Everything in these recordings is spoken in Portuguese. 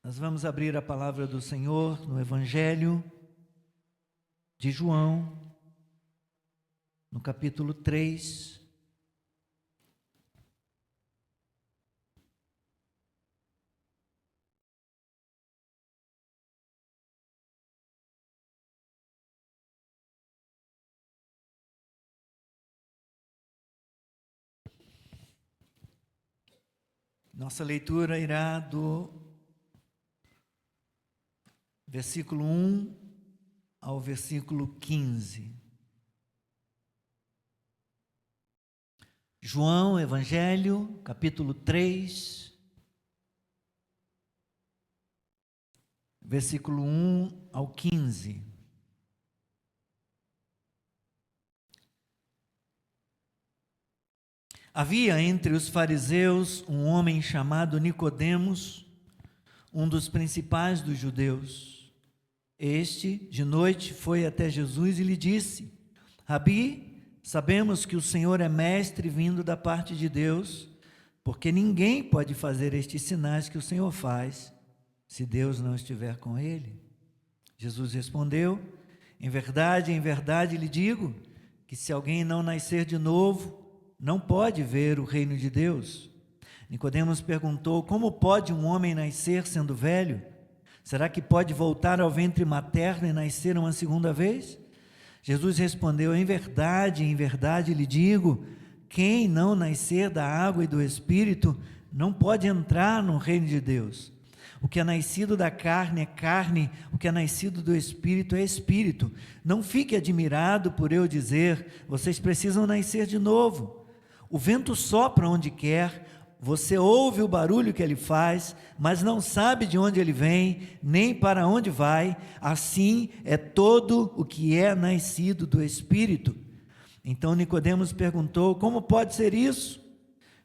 Nós vamos abrir a palavra do Senhor no Evangelho de João, no capítulo 3. Nossa leitura irá do versículo 1 ao versículo 15. João, Evangelho, capítulo 3, versículo 1 ao 15. Havia entre os fariseus um homem chamado Nicodemos, um dos principais dos judeus. Este, de noite, foi até Jesus e lhe disse: Rabi, sabemos que o Senhor é mestre vindo da parte de Deus, porque ninguém pode fazer estes sinais que o Senhor faz, se Deus não estiver com ele. Jesus respondeu: em verdade lhe digo, que se alguém não nascer de novo, não pode ver o reino de Deus. Nicodemos perguntou: como pode um homem nascer sendo velho? Será que pode voltar ao ventre materno e nascer uma segunda vez? Jesus respondeu: em verdade lhe digo, quem não nascer da água e do Espírito não pode entrar no reino de Deus. O que é nascido da carne é carne, o que é nascido do Espírito é Espírito. Não fique admirado por eu dizer: vocês precisam nascer de novo. O vento sopra onde quer, você ouve o barulho que ele faz, mas não sabe de onde ele vem, nem para onde vai. Assim é todo o que é nascido do Espírito. Então Nicodemos perguntou: como pode ser isso?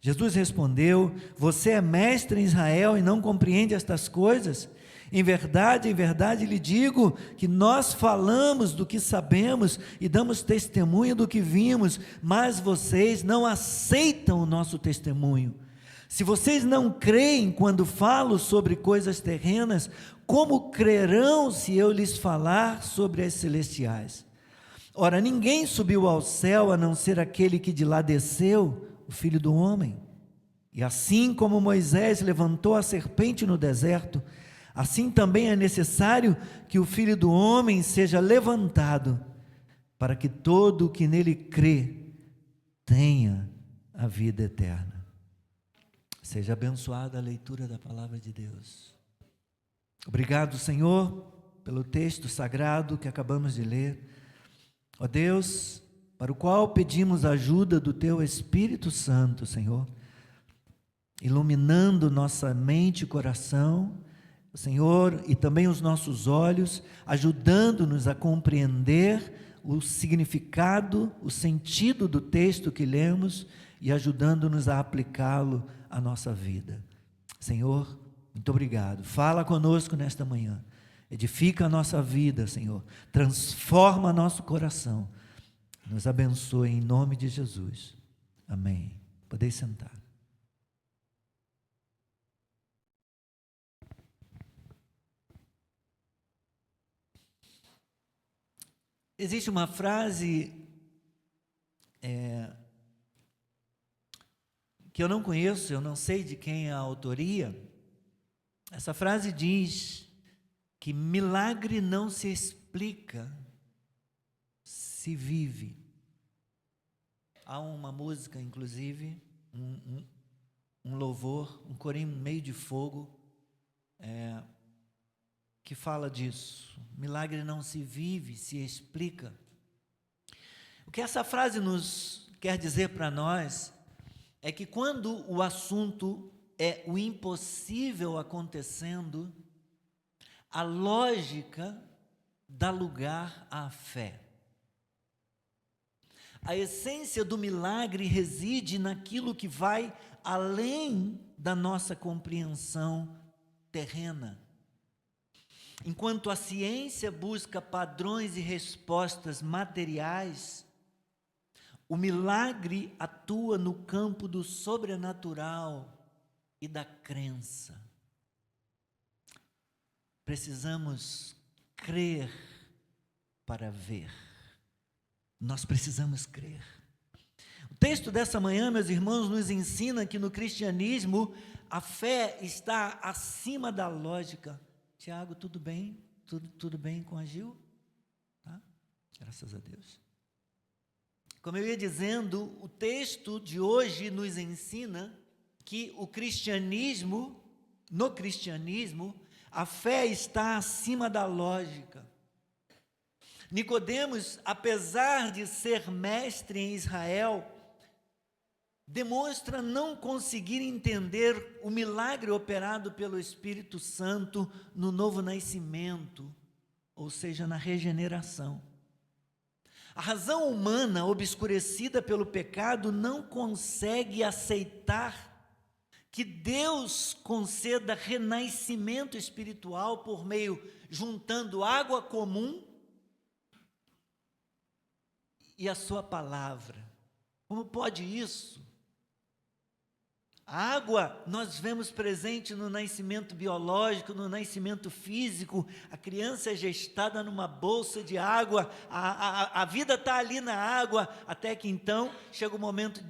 Jesus respondeu: você é mestre em Israel e não compreende estas coisas? Em verdade lhe digo que nós falamos do que sabemos e damos testemunho do que vimos, mas vocês não aceitam o nosso testemunho. Se vocês não creem quando falo sobre coisas terrenas, como crerão se eu lhes falar sobre as celestiais? Ora, ninguém subiu ao céu a não ser aquele que de lá desceu, o Filho do Homem. E assim como Moisés levantou a serpente no deserto, assim também é necessário que o Filho do Homem seja levantado, para que todo o que nele crê tenha a vida eterna. Seja abençoada a leitura da palavra de Deus. Obrigado, Senhor, pelo texto sagrado que acabamos de ler. Ó Deus, para o qual pedimos a ajuda do Teu Espírito Santo, Senhor, iluminando nossa mente e coração, Senhor, e também os nossos olhos, ajudando-nos a compreender o significado, o sentido do texto que lemos e ajudando-nos a aplicá-lo à nossa vida. Senhor, muito obrigado. Fala conosco nesta manhã. Edifica a nossa vida, Senhor. Transforma nosso coração. Nos abençoe em nome de Jesus. Amém. Podeis sentar. Existe uma frase que eu não conheço, eu não sei de quem é a autoria. Essa frase diz que milagre não se explica, se vive. Há uma música, inclusive, um louvor, um corinho meio de fogo, que fala disso. Milagre não se vive, se explica. O que essa frase nos quer dizer para nós é que quando o assunto é o impossível acontecendo, a lógica dá lugar à fé. A essência do milagre reside naquilo que vai além da nossa compreensão terrena. Enquanto a ciência busca padrões e respostas materiais, o milagre atua no campo do sobrenatural e da crença. precisamos crer para ver. Nós precisamos crer. O texto dessa manhã, meus irmãos, nos ensina que no cristianismo a fé está acima da lógica. Tiago, tudo bem? Tudo bem com a Gil? Tá? Graças a Deus. Como eu ia dizendo, o texto de hoje nos ensina que no cristianismo, a fé está acima da lógica. Nicodemos, apesar de ser mestre em Israel, demonstra não conseguir entender o milagre operado pelo Espírito Santo no novo nascimento, ou seja, na regeneração. A razão humana, obscurecida pelo pecado, não consegue aceitar que Deus conceda renascimento espiritual por meio, juntando água comum e a sua palavra. Como pode isso? A água nós vemos presente no nascimento biológico, no nascimento físico. A criança é gestada numa bolsa de água, a vida está ali na água, até que então chega o momento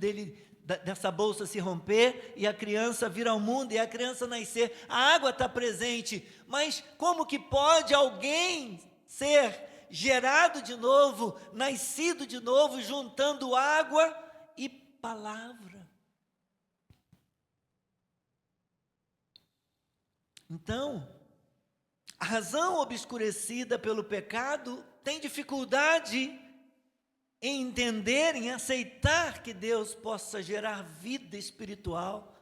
dessa bolsa se romper e a criança vir ao mundo e a criança nascer. A água está presente, mas como que pode alguém ser gerado de novo, nascido de novo, juntando água e palavra? Então, a razão obscurecida pelo pecado tem dificuldade em entender, em aceitar que Deus possa gerar vida espiritual,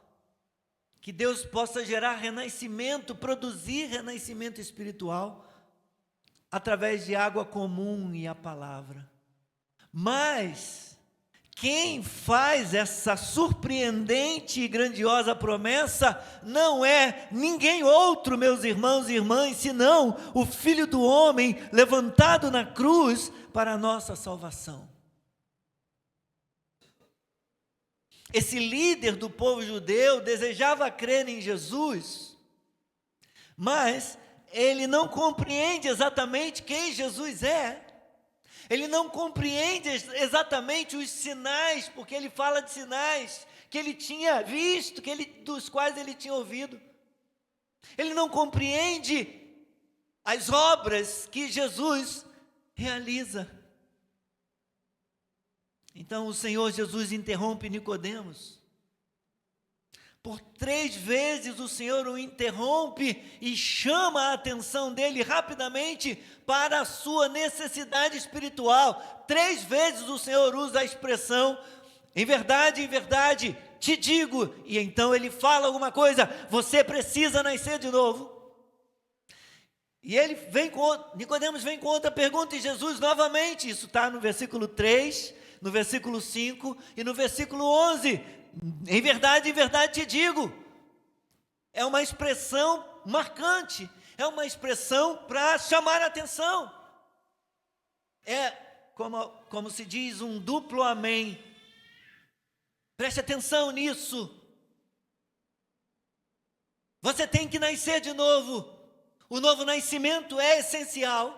que Deus possa gerar renascimento, produzir renascimento espiritual, através de água comum e a palavra. Mas quem faz essa surpreendente e grandiosa promessa não é ninguém outro, meus irmãos e irmãs, senão o Filho do Homem levantado na cruz para a nossa salvação. Esse líder do povo judeu desejava crer em Jesus, mas ele não compreende exatamente quem Jesus é. Ele não compreende exatamente os sinais, porque ele fala de sinais que ele tinha visto, dos quais ele tinha ouvido. Ele não compreende as obras que Jesus realiza. Então o Senhor Jesus interrompe Nicodemos. Por 3 vezes o Senhor o interrompe e chama a atenção dele rapidamente para a sua necessidade espiritual. 3 vezes o Senhor usa a expressão, em verdade, te digo. E então ele fala alguma coisa, você precisa nascer de novo. E Nicodemos vem com outra pergunta e Jesus novamente, isso está no versículo 3, no versículo 5 e no versículo 11. Em verdade te digo. É uma expressão marcante, é uma expressão para chamar a atenção. É como se diz, um duplo amém. Preste atenção nisso. Você tem que nascer de novo. O novo nascimento é essencial.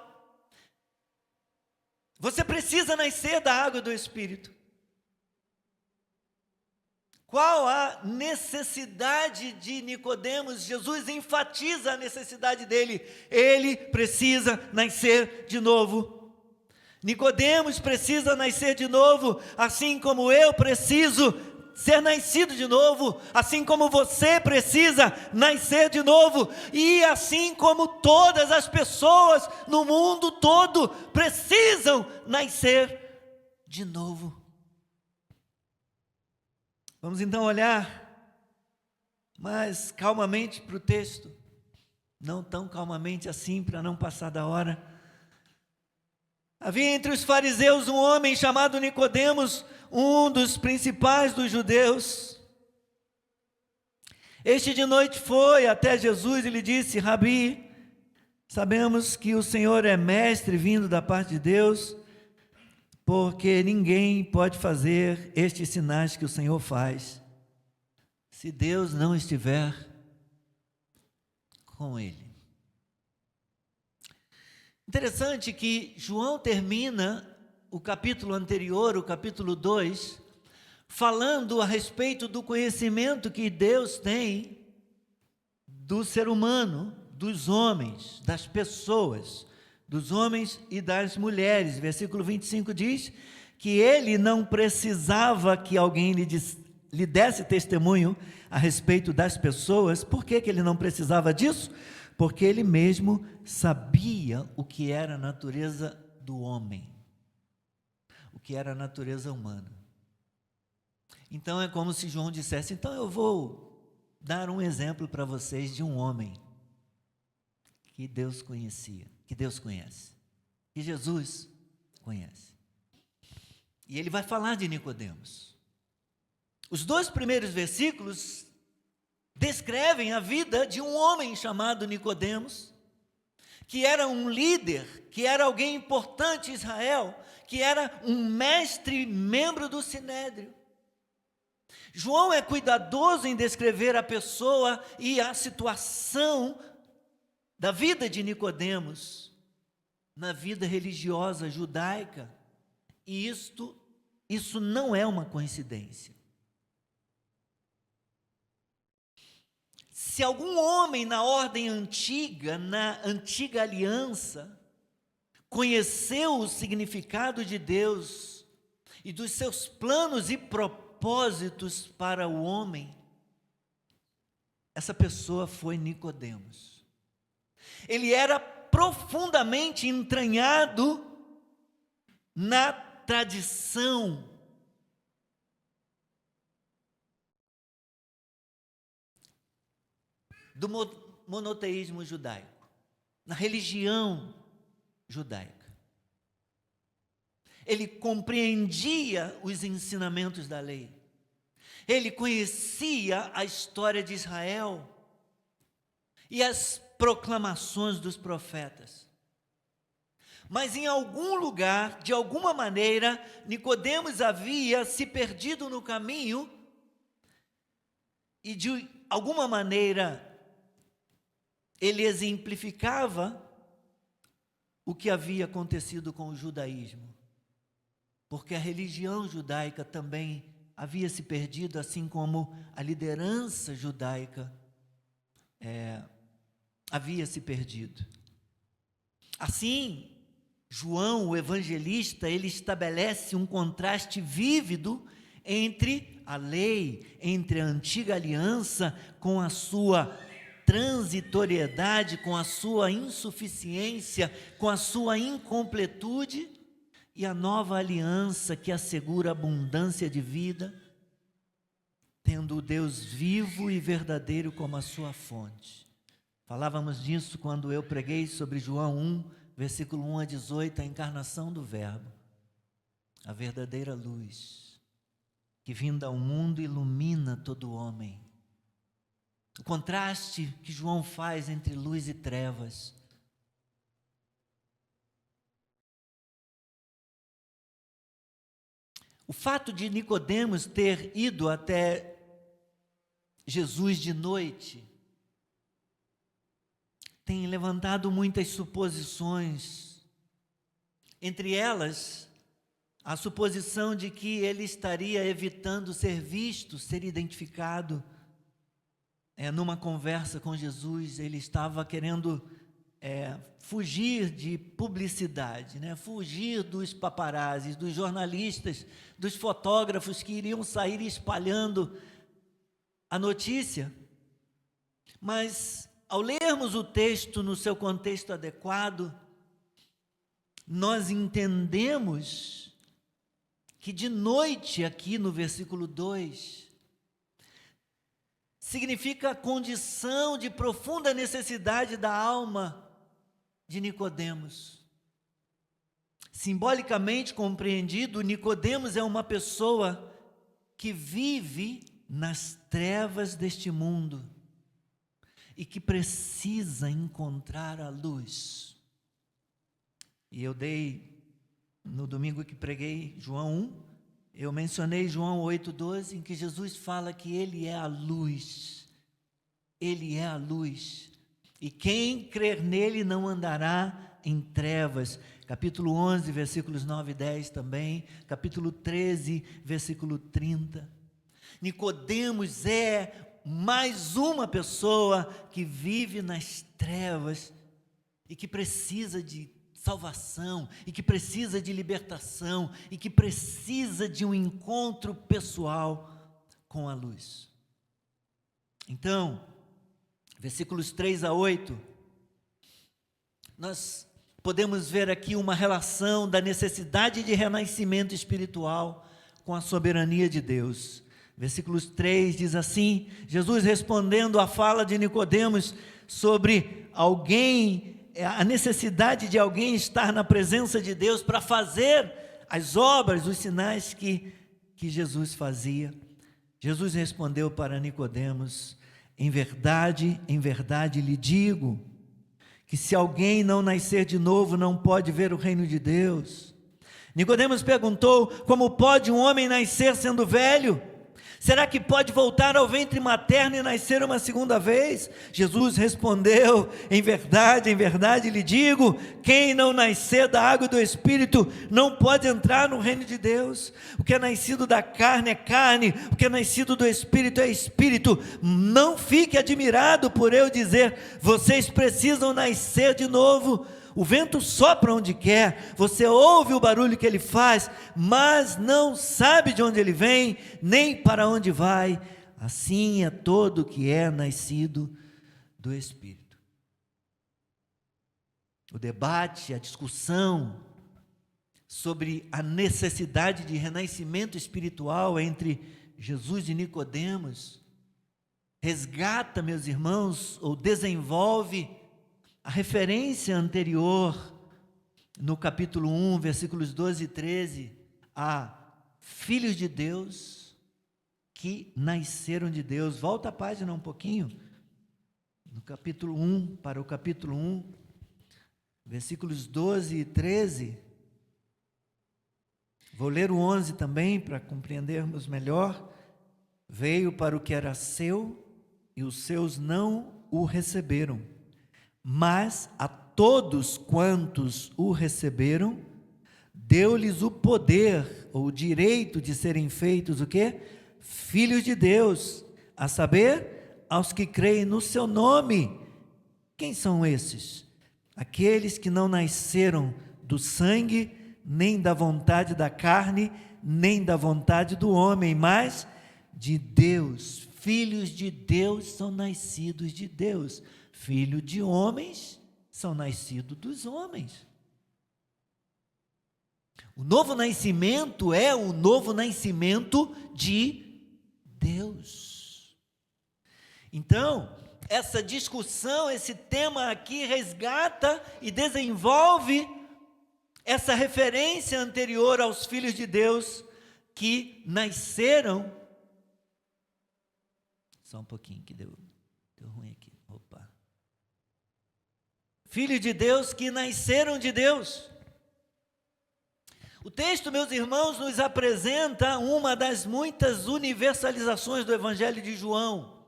Você precisa nascer da água do Espírito. Qual a necessidade de Nicodemos? Jesus enfatiza a necessidade dele. Ele precisa nascer de novo. Nicodemos precisa nascer de novo, assim como eu preciso ser nascido de novo, assim como você precisa nascer de novo, e assim como todas as pessoas no mundo todo precisam nascer de novo. Vamos então olhar mais calmamente para o texto, não tão calmamente assim para não passar da hora. Havia entre os fariseus um homem chamado Nicodemos, um dos principais dos judeus. Este de noite foi até Jesus e lhe disse: Rabi, sabemos que o Senhor é mestre vindo da parte de Deus, porque ninguém pode fazer estes sinais que o Senhor faz, se Deus não estiver com ele. Interessante que João termina o capítulo anterior, o capítulo 2, falando a respeito do conhecimento que Deus tem do ser humano, dos homens, das pessoas, dos homens e das mulheres. Versículo 25 diz que ele não precisava que alguém lhe desse testemunho a respeito das pessoas. Por que ele não precisava disso? Porque ele mesmo sabia o que era a natureza do homem, o que era a natureza humana. Então é como se João dissesse: então eu vou dar um exemplo para vocês de um homem que Deus conhecia, que Deus conhece, que Jesus conhece. E ele vai falar de Nicodemos. Os 2 primeiros versículos descrevem a vida de um homem chamado Nicodemos, que era um líder, que era alguém importante em Israel, que era um mestre, membro do Sinédrio. João é cuidadoso em descrever a pessoa e a situação da vida de Nicodemos na vida religiosa judaica, e isso não é uma coincidência. Se algum homem na ordem antiga, na antiga aliança, conheceu o significado de Deus e dos seus planos e propósitos para o homem, essa pessoa foi Nicodemos. Ele era profundamente entranhado na tradição do monoteísmo judaico, na religião judaica. Ele compreendia os ensinamentos da lei. Ele conhecia a história de Israel e as proclamações dos profetas. Mas em algum lugar, de alguma maneira, Nicodemos havia se perdido no caminho e de alguma maneira ele exemplificava o que havia acontecido com o judaísmo. Porque a religião judaica também havia se perdido, assim como a liderança judaica havia se perdido. Assim, João, o evangelista, ele estabelece um contraste vívido entre a lei, entre a antiga aliança, com a sua transitoriedade, com a sua insuficiência, com a sua incompletude, e a nova aliança que assegura abundância de vida, tendo o Deus vivo e verdadeiro como a sua fonte. Falávamos disso quando eu preguei sobre João 1, versículo 1 a 18, a encarnação do Verbo, a verdadeira luz, que vinda ao mundo ilumina todo homem. O contraste que João faz entre luz e trevas. O fato de Nicodemos ter ido até Jesus de noite tem levantado muitas suposições. Entre elas, a suposição de que ele estaria evitando ser visto, ser identificado. Numa conversa com Jesus, ele estava querendo fugir de publicidade, fugir dos paparazzis, dos jornalistas, dos fotógrafos que iriam sair espalhando a notícia. Mas, ao lermos o texto no seu contexto adequado, nós entendemos que de noite, aqui no versículo 2, significa a condição de profunda necessidade da alma de Nicodemos. Simbolicamente compreendido, Nicodemos é uma pessoa que vive nas trevas deste mundo e que precisa encontrar a luz. E eu dei, no domingo que preguei João 1, eu mencionei João 8,12, em que Jesus fala que Ele é a luz. Ele é a luz. E quem crer nele não andará em trevas. Capítulo 11, versículos 9 e 10 também. Capítulo 13, versículo 30. Nicodemos é mais uma pessoa que vive nas trevas e que precisa de salvação, e que precisa de libertação, e que precisa de um encontro pessoal com a luz. Então, versículos 3 a 8, nós podemos ver aqui uma relação da necessidade de renascimento espiritual com a soberania de Deus. Versículos 3 diz assim: Jesus respondendo à fala de Nicodemos sobre a necessidade de alguém estar na presença de Deus para fazer as obras, os sinais que Jesus fazia. Jesus respondeu para Nicodemos: em verdade lhe digo, que se alguém não nascer de novo, não pode ver o reino de Deus. Nicodemos perguntou: como pode um homem nascer sendo velho? Será que pode voltar ao ventre materno e nascer uma segunda vez? Jesus respondeu: em verdade lhe digo, quem não nascer da água e do Espírito não pode entrar no reino de Deus. O que é nascido da carne é carne, o que é nascido do Espírito é Espírito. Não fique admirado por eu dizer, vocês precisam nascer de novo. O vento sopra onde quer, você ouve o barulho que ele faz, mas não sabe de onde ele vem, nem para onde vai. Assim é todo que é nascido do Espírito. O debate, a discussão sobre a necessidade de renascimento espiritual entre Jesus e Nicodemos resgata, meus irmãos, ou desenvolve a referência anterior, no capítulo 1, versículos 12 e 13, a filhos de Deus que nasceram de Deus. Volta a página um pouquinho, no capítulo 1, para o capítulo 1, versículos 12 e 13. Vou ler o 11 também, para compreendermos melhor. Veio para o que era seu, e os seus não o receberam. Mas a todos quantos o receberam, deu-lhes o poder, ou o direito de serem feitos o quê? Filhos de Deus, a saber, aos que creem no seu nome. Quem são esses? Aqueles que não nasceram do sangue, nem da vontade da carne, nem da vontade do homem, mas de Deus. Filhos de Deus são nascidos de Deus. Filho de homens são nascidos dos homens. O novo nascimento é o novo nascimento de Deus. Então, essa discussão, esse tema aqui resgata e desenvolve essa referência anterior aos filhos de Deus que nasceram. Só um pouquinho que deu ruim aqui. Opa. Filhos de Deus que nasceram de Deus. O texto, meus irmãos, nos apresenta uma das muitas universalizações do Evangelho de João.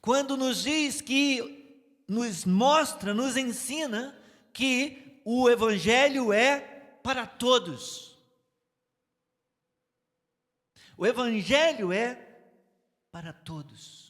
Quando nos diz que, nos mostra, nos ensina que o Evangelho é para todos. O Evangelho é para todos.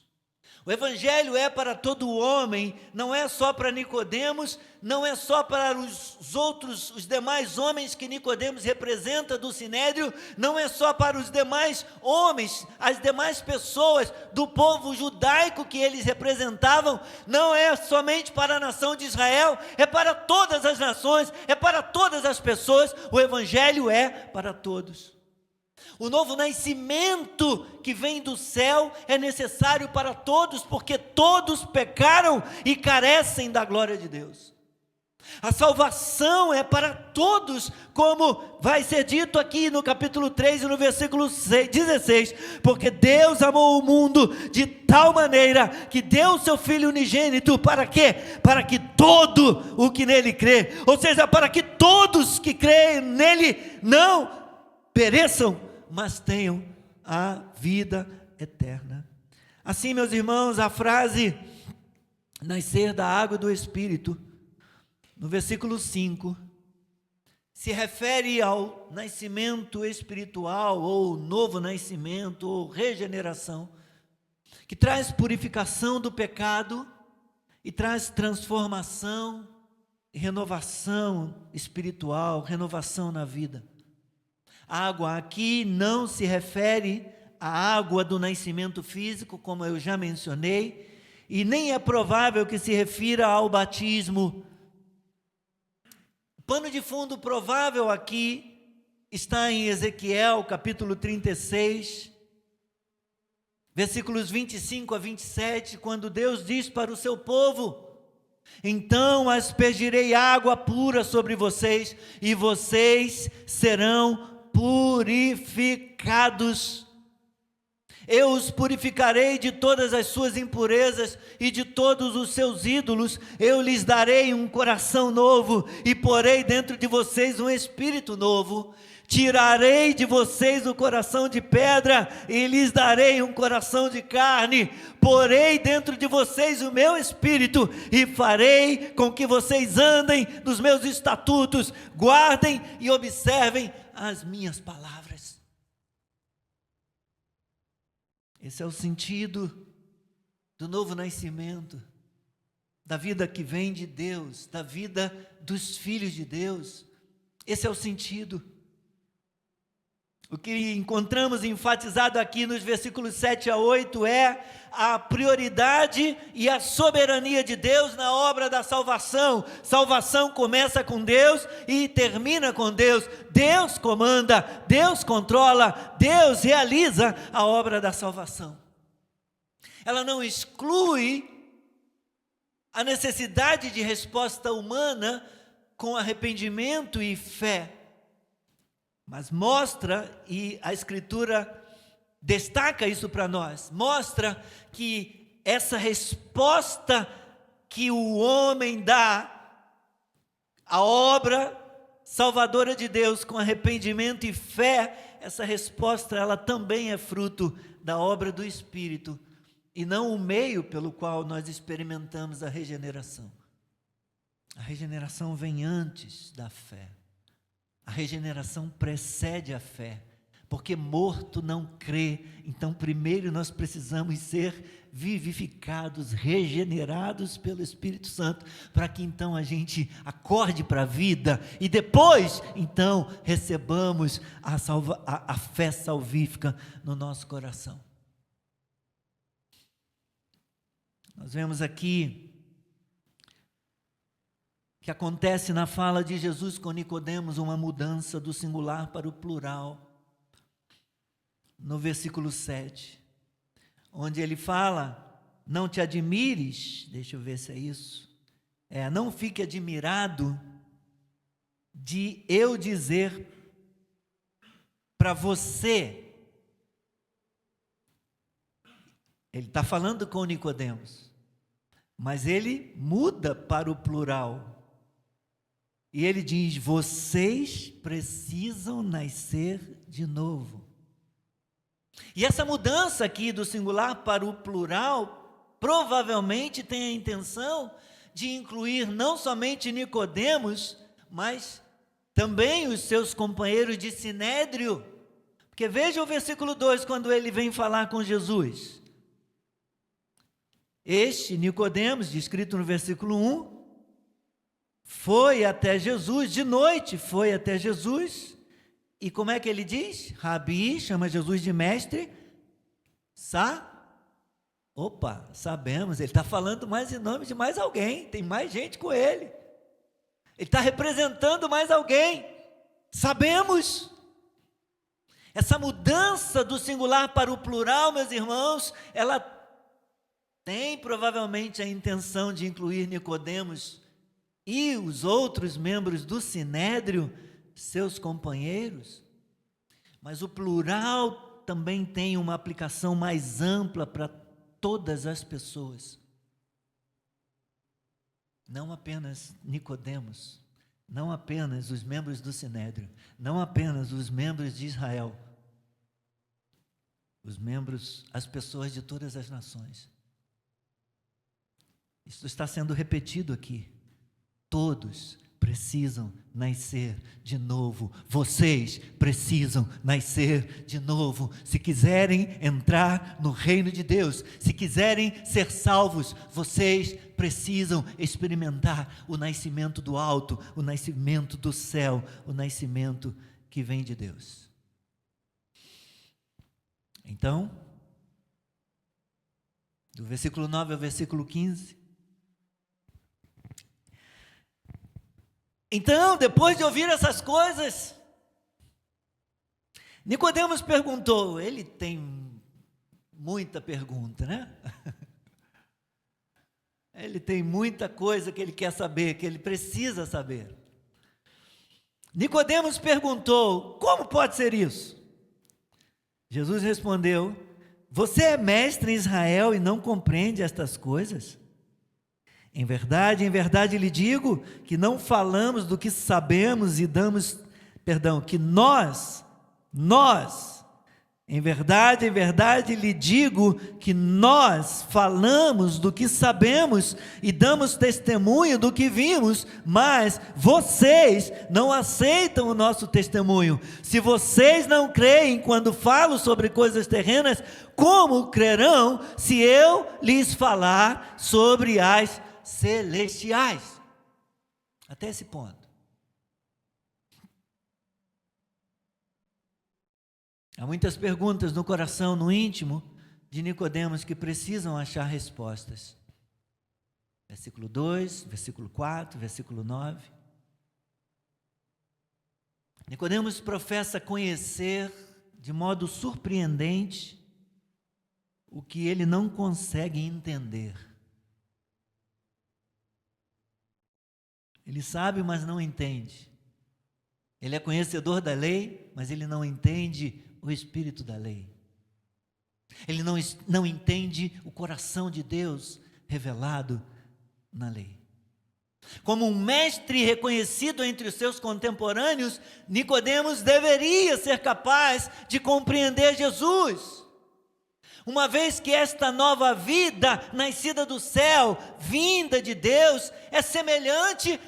O Evangelho é para todo homem, não é só para Nicodemos, não é só para os demais homens que Nicodemos representa do Sinédrio, não é só para os demais homens, as demais pessoas do povo judaico que eles representavam, não é somente para a nação de Israel, é para todas as nações, é para todas as pessoas. O Evangelho é para todos. O novo nascimento que vem do céu é necessário para todos, porque todos pecaram e carecem da glória de Deus. A salvação é para todos, como vai ser dito aqui no capítulo 3 e no versículo 16, porque Deus amou o mundo de tal maneira que deu o seu Filho unigênito, para quê? Para que todo o que nele crê, ou seja, para que todos que creem nele não pereçam, mas tenham a vida eterna. Assim, meus irmãos, a frase nascer da água e do Espírito, no versículo 5, se refere ao nascimento espiritual, ou novo nascimento, ou regeneração, que traz purificação do pecado e traz transformação e renovação espiritual, renovação na vida. A água aqui não se refere à água do nascimento físico, como eu já mencionei, e nem é provável que se refira ao batismo. O pano de fundo provável aqui está em Ezequiel, capítulo 36, versículos 25 a 27, quando Deus diz para o seu povo: então aspergirei água pura sobre vocês, e vocês serão purificados. Eu os purificarei de todas as suas impurezas e de todos os seus ídolos. Eu lhes darei um coração novo e porei dentro de vocês um espírito novo. Tirarei de vocês o coração de pedra e lhes darei um coração de carne. Porei dentro de vocês o meu espírito e farei com que vocês andem nos meus estatutos, guardem e observem as minhas palavras. Esse é o sentido do novo nascimento, da vida que vem de Deus, da vida dos filhos de Deus. Esse é o sentido. O que encontramos enfatizado aqui nos versículos 7 a 8 é a prioridade e a soberania de Deus na obra da salvação. Salvação começa com Deus e termina com Deus. Deus comanda, Deus controla, Deus realiza a obra da salvação. Ela não exclui a necessidade de resposta humana com arrependimento e fé, mas mostra, e a Escritura destaca isso para nós, mostra que essa resposta que o homem dá à obra salvadora de Deus com arrependimento e fé, essa resposta ela também é fruto da obra do Espírito e não o meio pelo qual nós experimentamos a regeneração. A regeneração vem antes da fé. A regeneração precede a fé, porque morto não crê. Então primeiro nós precisamos ser vivificados, regenerados pelo Espírito Santo, para que então a gente acorde para a vida, e depois então recebamos a fé salvífica no nosso coração. Nós vemos aqui que acontece na fala de Jesus com Nicodemos uma mudança do singular para o plural, no versículo 7, onde ele fala: não te admires, deixa eu ver se é isso, não fique admirado de eu dizer para você. Ele está falando com Nicodemos, mas ele muda para o plural. E ele diz: vocês precisam nascer de novo. E essa mudança aqui do singular para o plural, provavelmente tem a intenção de incluir não somente Nicodemos, mas também os seus companheiros de sinédrio. Porque veja o versículo 2, quando ele vem falar com Jesus. Este Nicodemos, descrito no versículo 1, foi até Jesus, de noite foi até Jesus, e como é que ele diz? Rabi, chama Jesus de mestre, sabemos, ele está falando mais em nome de mais alguém, tem mais gente com ele, ele está representando mais alguém, sabemos. Essa mudança do singular para o plural, meus irmãos, ela tem provavelmente a intenção de incluir Nicodemos e os outros membros do sinédrio, seus companheiros, mas o plural também tem uma aplicação mais ampla para todas as pessoas, não apenas Nicodemos, não apenas os membros do sinédrio, não apenas os membros de Israel, as pessoas de todas as nações. Isso está sendo repetido aqui. Todos precisam nascer de novo. Vocês precisam nascer de novo. Se quiserem entrar no reino de Deus, se quiserem ser salvos, vocês precisam experimentar o nascimento do alto, o nascimento do céu, o nascimento que vem de Deus. Então, do versículo 9 ao versículo 15, então, depois de ouvir essas coisas, Nicodemos perguntou. Ele tem muita pergunta, né? Ele tem muita coisa que ele quer saber, que ele precisa saber. Nicodemos perguntou: como pode ser isso? Jesus respondeu: você é mestre em Israel e não compreende estas coisas? Em verdade lhe digo que não falamos do que sabemos e damos, que nós, em verdade lhe digo que nós falamos do que sabemos e damos testemunho do que vimos, mas vocês não aceitam o nosso testemunho. Se vocês não creem quando falo sobre coisas terrenas, como crerão se eu lhes falar sobre as celestiais? Até esse ponto. Há muitas perguntas no coração, no íntimo de Nicodemos que precisam achar respostas. Versículo 2, versículo 4, versículo 9. Nicodemos professa conhecer de modo surpreendente o que ele não consegue entender. Ele sabe, mas não entende. Ele é conhecedor da lei, mas ele não entende o espírito da lei. Ele não entende o coração de Deus revelado na lei. Como um mestre reconhecido entre os seus contemporâneos, Nicodemos deveria ser capaz de compreender Jesus. Uma vez que esta nova vida, nascida do céu, vinda de Deus, é semelhante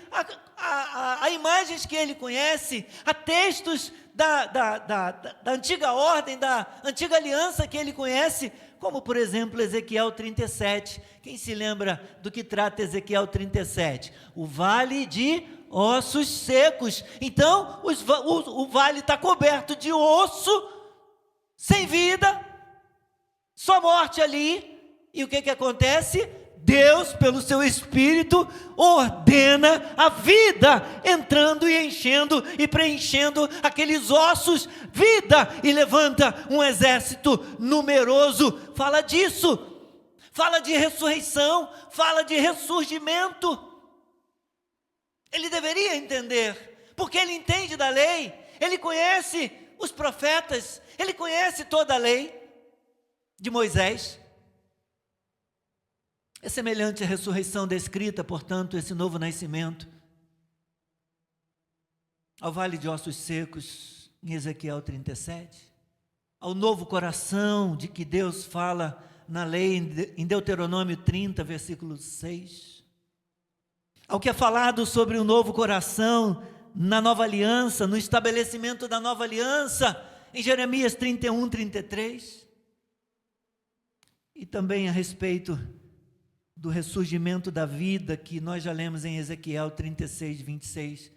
a imagens que ele conhece, a textos da antiga ordem, da antiga aliança que ele conhece, como por exemplo Ezequiel 37. Quem se lembra do que trata Ezequiel 37? O vale de ossos secos. Então, o vale está coberto de osso, sem vida, só morte ali. E o que acontece? Deus, pelo seu Espírito, ordena a vida, entrando e enchendo e preenchendo aqueles ossos, vida, e levanta um exército numeroso. Fala disso, fala de ressurreição, fala de ressurgimento. Ele deveria entender, porque ele entende da lei, ele conhece os profetas, ele conhece toda a lei de Moisés. É semelhante à ressurreição descrita, portanto, esse novo nascimento, ao vale de ossos secos, em Ezequiel 37, ao novo coração de que Deus fala na lei, em Deuteronômio 30, versículo 6, ao que é falado sobre o novo coração na nova aliança, no estabelecimento da nova aliança, em Jeremias 31, 33, e também a respeito do ressurgimento da vida, que nós já lemos em Ezequiel 36, 26,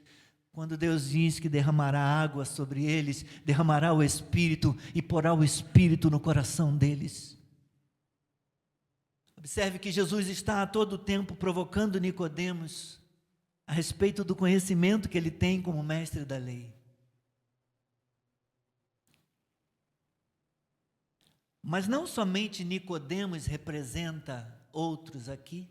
quando Deus diz que derramará água sobre eles, derramará o Espírito e porá o Espírito no coração deles. Observe que Jesus está a todo tempo provocando Nicodemos a respeito do conhecimento que ele tem como mestre da lei. Mas não somente Nicodemos representa outros aqui.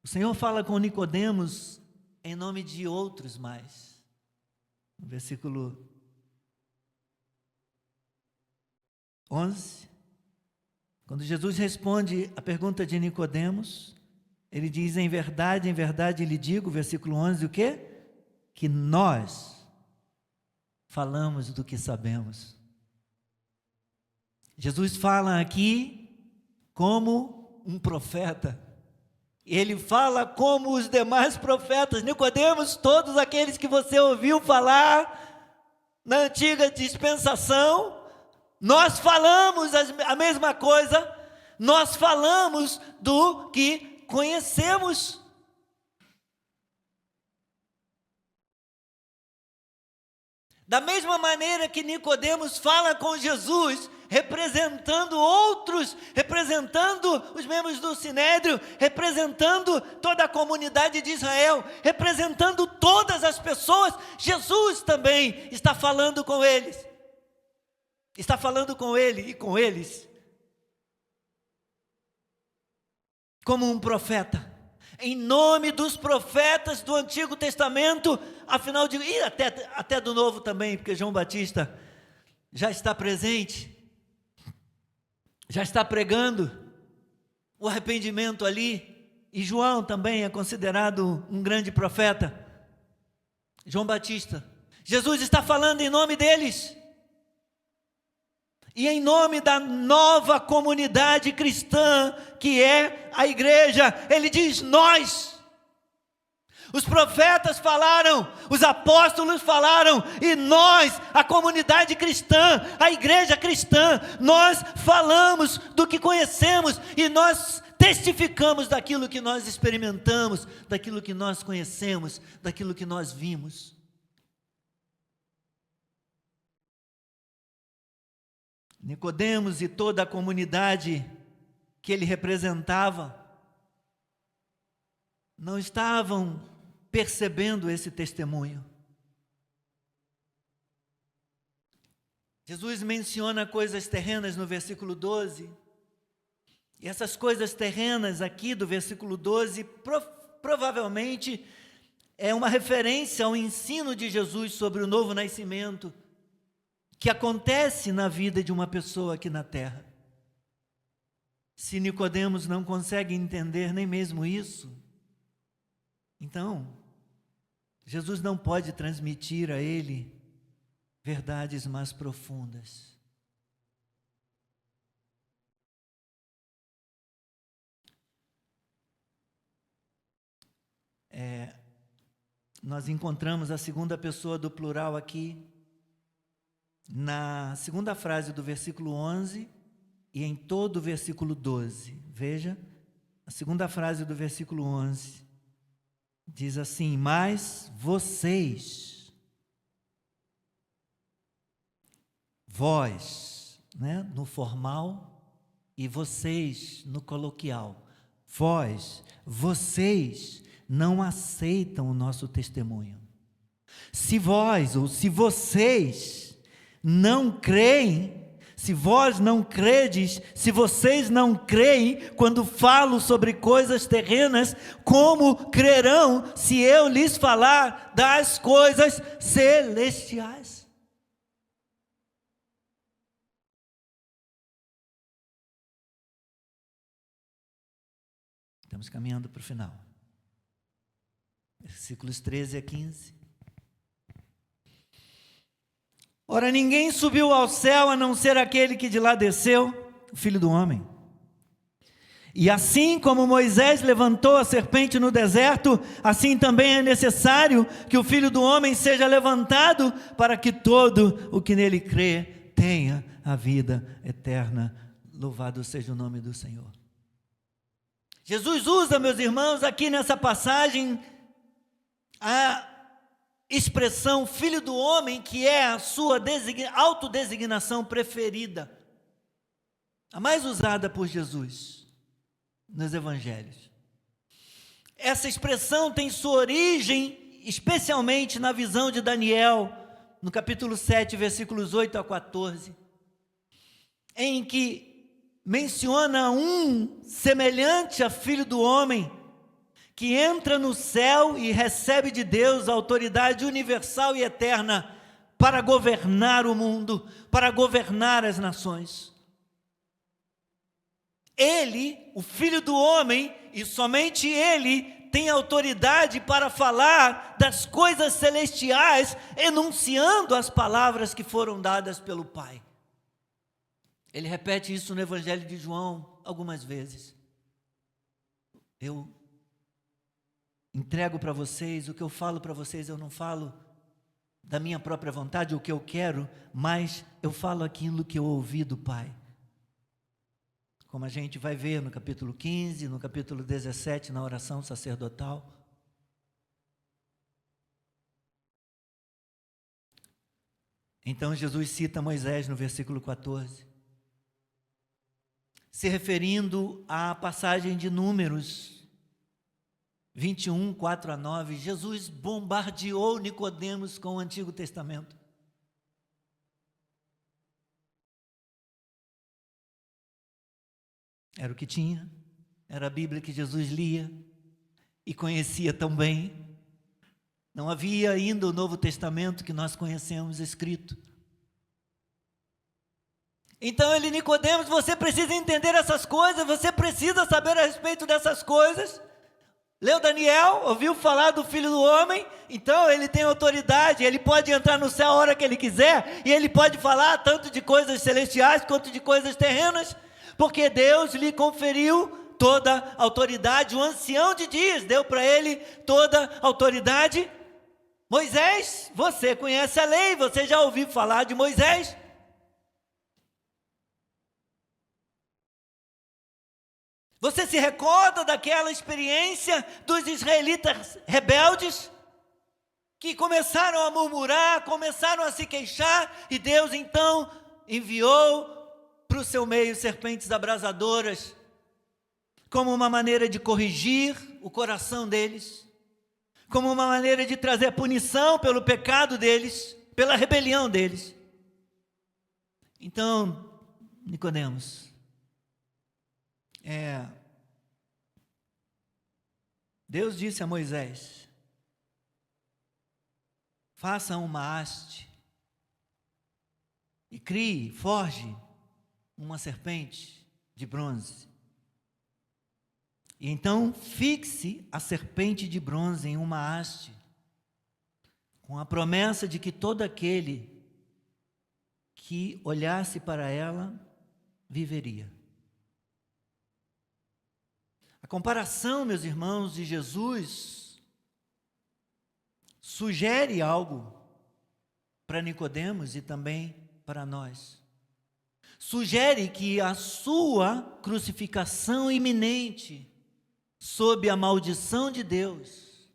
O Senhor fala com Nicodemos em nome de outros mais. No versículo 11, quando Jesus responde a pergunta de Nicodemos, ele diz: em verdade lhe digo, versículo 11, o quê? Que nós falamos do que sabemos. Jesus fala aqui como um profeta. Ele fala como os demais profetas. Nicodemos, todos aqueles que você ouviu falar na antiga dispensação, nós falamos a mesma coisa, nós falamos do que conhecemos. Da mesma maneira que Nicodemos fala com Jesus, representando outros, representando os membros do Sinédrio, representando toda a comunidade de Israel, representando todas as pessoas, Jesus também está falando com eles. Está falando com ele e com eles como um profeta, em nome dos profetas do Antigo Testamento, afinal de e até do Novo também, porque João Batista já está presente, já está pregando o arrependimento ali, e João também é considerado um grande profeta, João Batista. Jesus está falando em nome deles, e em nome da nova comunidade cristã, que é a igreja. Ele diz nós. Os profetas falaram, os apóstolos falaram, e nós, a comunidade cristã, a igreja cristã, nós falamos do que conhecemos, e nós testificamos daquilo que nós experimentamos, daquilo que nós conhecemos, daquilo que nós vimos. Nicodemos e toda a comunidade que ele representava não estavam percebendo esse testemunho. Jesus menciona coisas terrenas no versículo 12, e essas coisas terrenas aqui do versículo 12 provavelmente é uma referência ao ensino de Jesus sobre o novo nascimento que acontece na vida de uma pessoa aqui na terra. Se Nicodemos não consegue entender nem mesmo isso, então Jesus não pode transmitir a ele verdades mais profundas. Nós encontramos a segunda pessoa do plural aqui, na segunda frase do versículo 11 e em todo o versículo 12. Veja, a segunda frase do versículo 11 diz assim: mas vocês, vós, né, no formal, e vocês no coloquial, vocês não aceitam o nosso testemunho. Se vós, ou se vocês não creem, se vós não credes, se vocês não creem quando falo sobre coisas terrenas, como crerão se eu lhes falar das coisas celestiais? Estamos caminhando para o final. Versículos 13 a 15. Ora, ninguém subiu ao céu a não ser aquele que de lá desceu, o Filho do Homem. E assim como Moisés levantou a serpente no deserto, assim também é necessário que o Filho do Homem seja levantado, para que todo o que nele crê tenha a vida eterna. Louvado seja o nome do Senhor. Jesus usa, meus irmãos, aqui nessa passagem, a expressão Filho do Homem, que é a sua autodesignação preferida, a mais usada por Jesus nos evangelhos. Essa expressão tem sua origem especialmente na visão de Daniel, no capítulo 7, versículos 8 a 14, em que menciona um semelhante a Filho do Homem, que entra no céu e recebe de Deus a autoridade universal e eterna para governar o mundo, para governar as nações. Ele, o Filho do Homem, e somente Ele, tem autoridade para falar das coisas celestiais, enunciando as palavras que foram dadas pelo Pai. Ele repete isso no Evangelho de João algumas vezes. Eu entrego para vocês, o que eu falo para vocês, eu não falo da minha própria vontade, o que eu quero, mas eu falo aquilo que eu ouvi do Pai. Como a gente vai ver no capítulo 15, no capítulo 17, na oração sacerdotal. Então Jesus cita Moisés no versículo 14, se referindo à passagem de Números 21, 4 a 9, Jesus bombardeou Nicodemos com o Antigo Testamento. Era o que tinha, era a Bíblia que Jesus lia e conhecia tão bem. Não havia ainda o Novo Testamento que nós conhecemos escrito. Então ele, Nicodemos, você precisa entender essas coisas, você precisa saber a respeito dessas coisas. Leu Daniel, ouviu falar do Filho do Homem, então ele tem autoridade, ele pode entrar no céu a hora que ele quiser, e ele pode falar tanto de coisas celestiais quanto de coisas terrenas, porque Deus lhe conferiu toda a autoridade, o ancião de dias deu para ele toda a autoridade. Moisés, você conhece a lei, você já ouviu falar de Moisés. Você se recorda daquela experiência dos israelitas rebeldes, que começaram a murmurar, começaram a se queixar, e Deus então enviou para o seu meio serpentes abrasadoras, como uma maneira de corrigir o coração deles, como uma maneira de trazer punição pelo pecado deles, pela rebelião deles. Então, Nicodemos, Deus disse a Moisés: faça uma haste e crie, forje uma serpente de bronze. E então fixe a serpente de bronze em uma haste, com a promessa de que todo aquele que olhasse para ela viveria. A comparação, meus irmãos, de Jesus sugere algo para Nicodemos e também para nós. Sugere que a sua crucificação iminente, sob a maldição de Deus,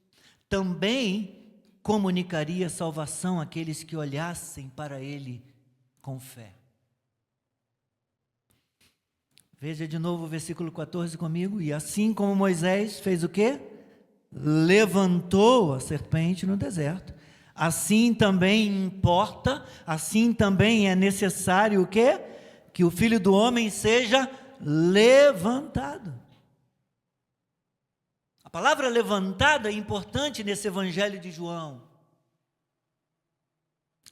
também comunicaria salvação àqueles que olhassem para ele com fé. Veja de novo o versículo 14 comigo. E assim como Moisés fez o quê? Levantou a serpente no deserto. Assim também importa, assim também é necessário o quê? Que o Filho do Homem seja levantado. A palavra levantado é importante nesse Evangelho de João.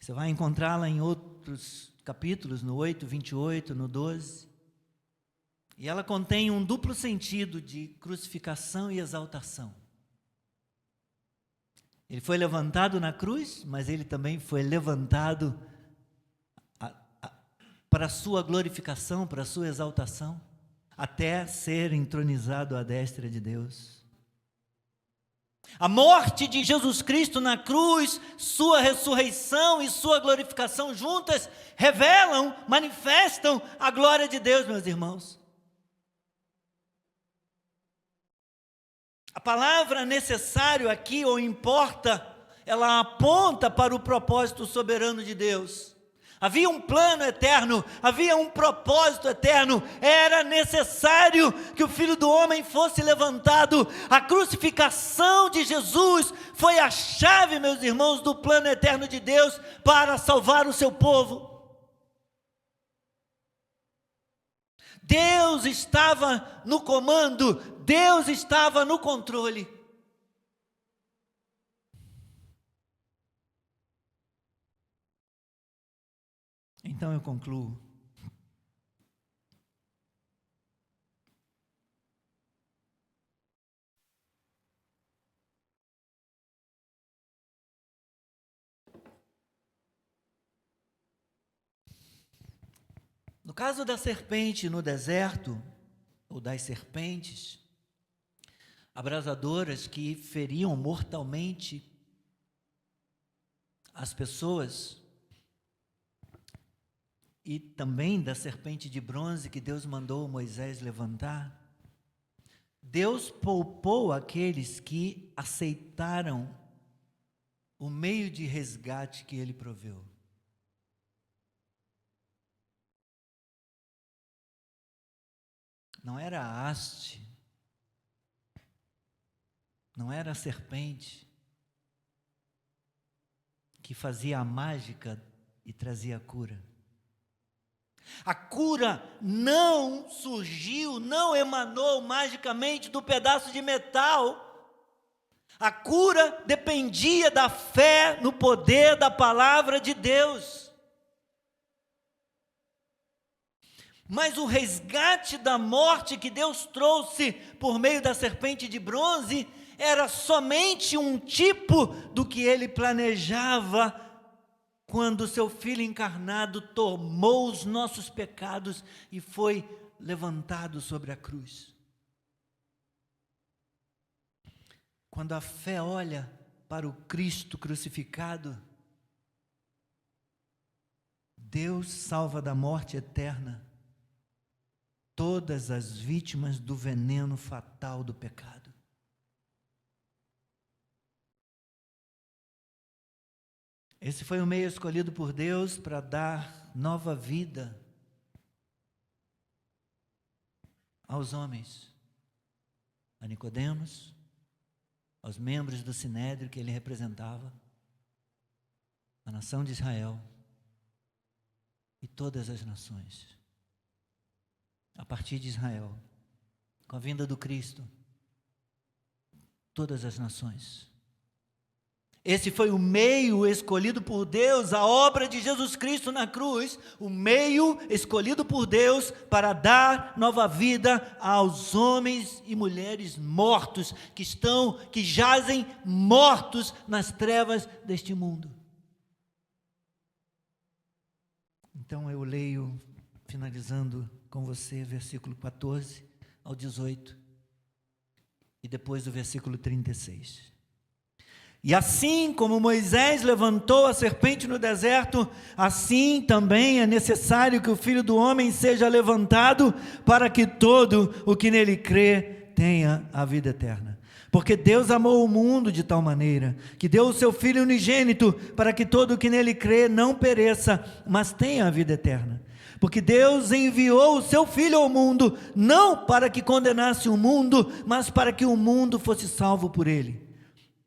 Você vai encontrá-la em outros capítulos, no 8, 28, no 12. E ela contém um duplo sentido de crucificação e exaltação. Ele foi levantado na cruz, mas ele também foi levantado para a sua glorificação, para a sua exaltação, até ser entronizado à destra de Deus. A morte de Jesus Cristo na cruz, sua ressurreição e sua glorificação juntas revelam, manifestam a glória de Deus, meus irmãos. A palavra necessário aqui, ou importa, ela aponta para o propósito soberano de Deus. Havia um plano eterno, havia um propósito eterno, era necessário que o Filho do Homem fosse levantado. A crucificação de Jesus foi a chave, meus irmãos, do plano eterno de Deus para salvar o seu povo. Deus estava no comando, Deus estava no controle. Então eu concluo. No caso da serpente no deserto, ou das serpentes, abrasadoras que feriam mortalmente as pessoas, e também da serpente de bronze que Deus mandou Moisés levantar, Deus poupou aqueles que aceitaram o meio de resgate que Ele proveu. Não era a haste, não era a serpente que fazia a mágica e trazia a cura. A cura não surgiu, não emanou magicamente do pedaço de metal. A cura dependia da fé no poder da palavra de Deus. Mas o resgate da morte que Deus trouxe por meio da serpente de bronze era somente um tipo do que Ele planejava quando seu Filho encarnado tomou os nossos pecados e foi levantado sobre a cruz. Quando a fé olha para o Cristo crucificado, Deus salva da morte eterna todas as vítimas do veneno fatal do pecado. Esse foi o meio escolhido por Deus para dar nova vida aos homens, a Nicodemos, aos membros do Sinédrio que ele representava, a nação de Israel e todas as nações. A partir de Israel, com a vinda do Cristo, todas as nações. Esse foi o meio escolhido por Deus, a obra de Jesus Cristo na cruz, o meio escolhido por Deus para dar nova vida aos homens e mulheres mortos, que jazem mortos nas trevas deste mundo. Então eu leio, finalizando com você, versículo 14 ao 18, e depois o versículo 36. E assim como Moisés levantou a serpente no deserto, assim também é necessário que o Filho do Homem seja levantado, para que todo o que nele crê tenha a vida eterna. Porque Deus amou o mundo de tal maneira, que deu o seu Filho unigênito, para que todo o que nele crê não pereça, mas tenha a vida eterna. Porque Deus enviou o seu Filho ao mundo, não para que condenasse o mundo, mas para que o mundo fosse salvo por ele.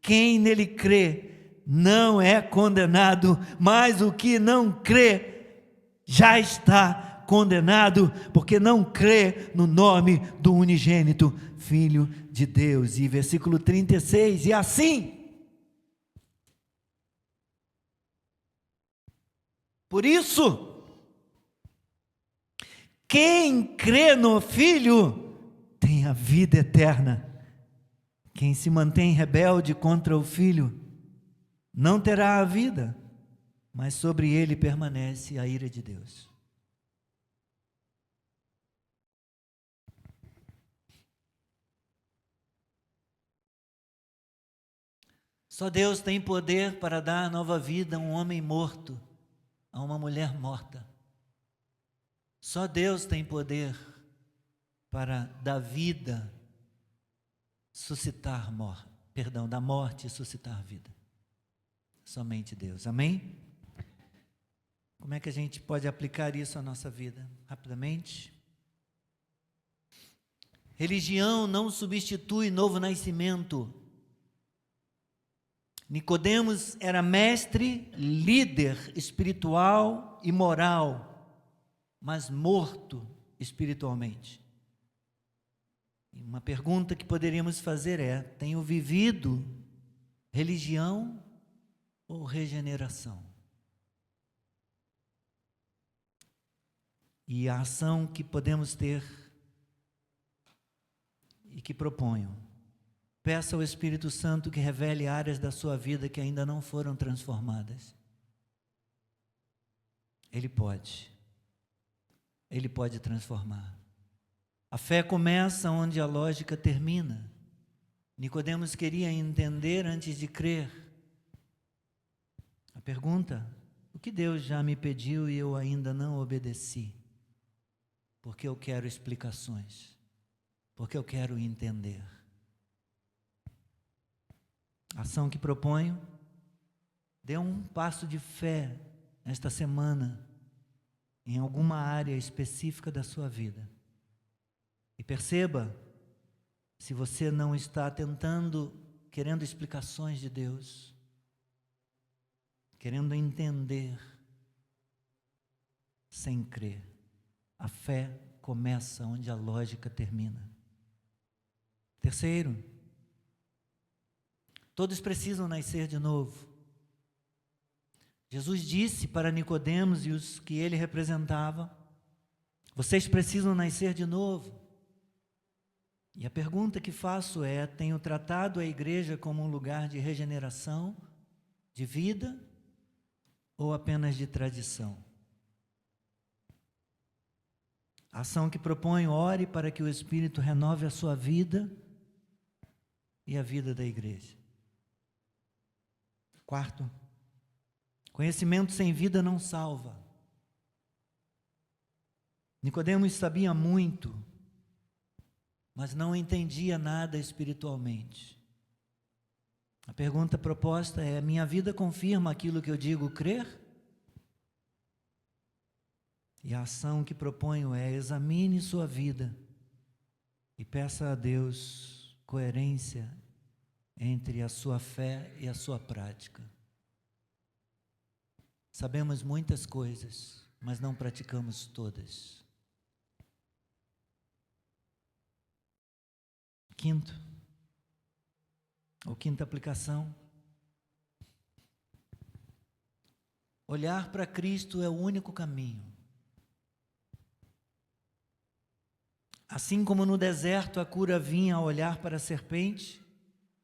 Quem nele crê não é condenado, mas o que não crê já está condenado, porque não crê no nome do unigênito Filho de Deus. E versículo 36, e assim, por isso, quem crê no Filho tem a vida eterna. Quem se mantém rebelde contra o Filho não terá a vida, mas sobre ele permanece a ira de Deus. Só Deus tem poder para dar nova vida a um homem morto, a uma mulher morta. Só Deus tem poder para dar vida, suscitar morte, da morte suscitar vida. Somente Deus, amém? Como é que a gente pode aplicar isso à nossa vida? Rapidamente. Religião não substitui novo nascimento. Nicodemos era mestre, líder espiritual e moral, mas morto espiritualmente. Uma pergunta que poderíamos fazer é: tenho vivido religião ou regeneração? E a ação que podemos ter e que proponho: peça ao Espírito Santo que revele áreas da sua vida que ainda não foram transformadas. Ele pode transformar. A fé começa onde a lógica termina. Nicodemos queria entender antes de crer. A pergunta: o que Deus já me pediu e eu ainda não obedeci? Porque eu quero explicações, porque eu quero entender. A ação que proponho: dê um passo de fé esta semana em alguma área específica da sua vida. E perceba se você não está querendo explicações de Deus, querendo entender sem crer. A fé começa onde a lógica termina. Terceiro, todos precisam nascer de novo. Jesus disse para Nicodemos e os que ele representava: vocês precisam nascer de novo. E a pergunta que faço é: tenho tratado a igreja como um lugar de regeneração, de vida, ou apenas de tradição? A ação que proponho: ore para que o Espírito renove a sua vida e a vida da igreja. Quarto, conhecimento sem vida não salva. Nicodemos sabia muito, mas não entendia nada espiritualmente. A pergunta proposta é: minha vida confirma aquilo que eu digo crer? E a ação que proponho é: examine sua vida e peça a Deus coerência entre a sua fé e a sua prática. Sabemos muitas coisas, mas não praticamos todas. Quinta aplicação: olhar para Cristo é o único caminho. Assim como no deserto a cura vinha ao olhar para a serpente,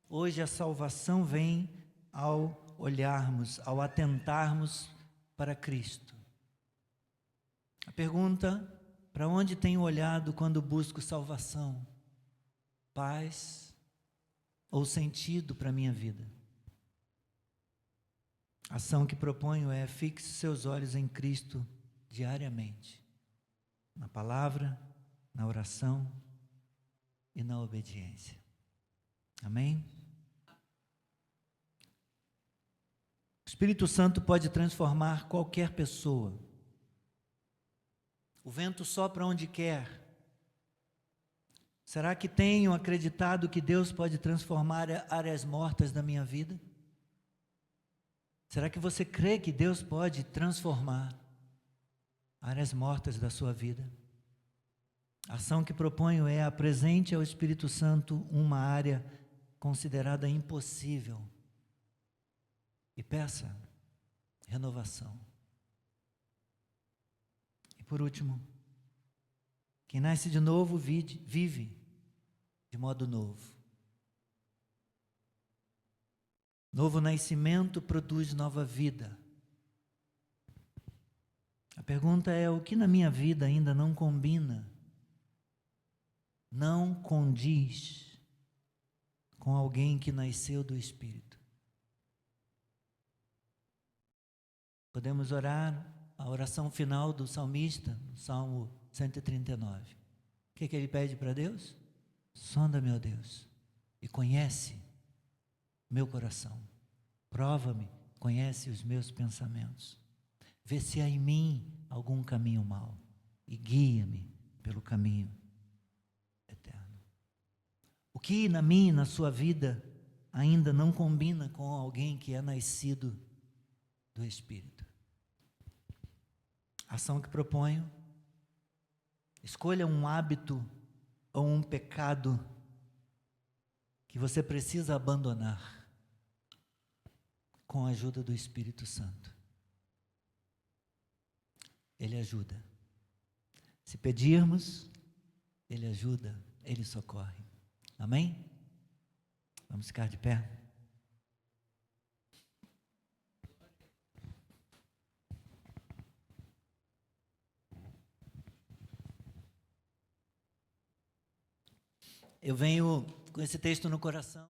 hoje a salvação vem ao olharmos, ao atentarmos para Cristo. A pergunta: para onde tenho olhado quando busco salvação, paz ou sentido para a minha vida? A ação que proponho é: fixe seus olhos em Cristo diariamente, na palavra, na oração e na obediência. Amém? O Espírito Santo pode transformar qualquer pessoa. O vento sopra onde quer. Será que tenho acreditado que Deus pode transformar áreas mortas da minha vida? Será que você crê que Deus pode transformar áreas mortas da sua vida? A ação que proponho é: apresente ao Espírito Santo uma área considerada impossível e peça renovação. E por último, quem nasce de novo vive de modo novo. Novo nascimento produz nova vida. A pergunta é: o que na minha vida ainda não combina, não condiz com alguém que nasceu do Espírito? Podemos orar a oração final do salmista, no Salmo 139. O que ele pede para Deus? Sonda-me, ó Deus, e conhece meu coração. Prova-me, conhece os meus pensamentos. Vê se há em mim algum caminho mau e guia-me pelo caminho eterno. O que na minha e na sua vida ainda não combina com alguém que é nascido do Espírito? A ação que proponho: escolha um hábito ou um pecado que você precisa abandonar com a ajuda do Espírito Santo. Ele ajuda. Se pedirmos, Ele ajuda, Ele socorre. Amém? Vamos ficar de pé. Eu venho com esse texto no coração.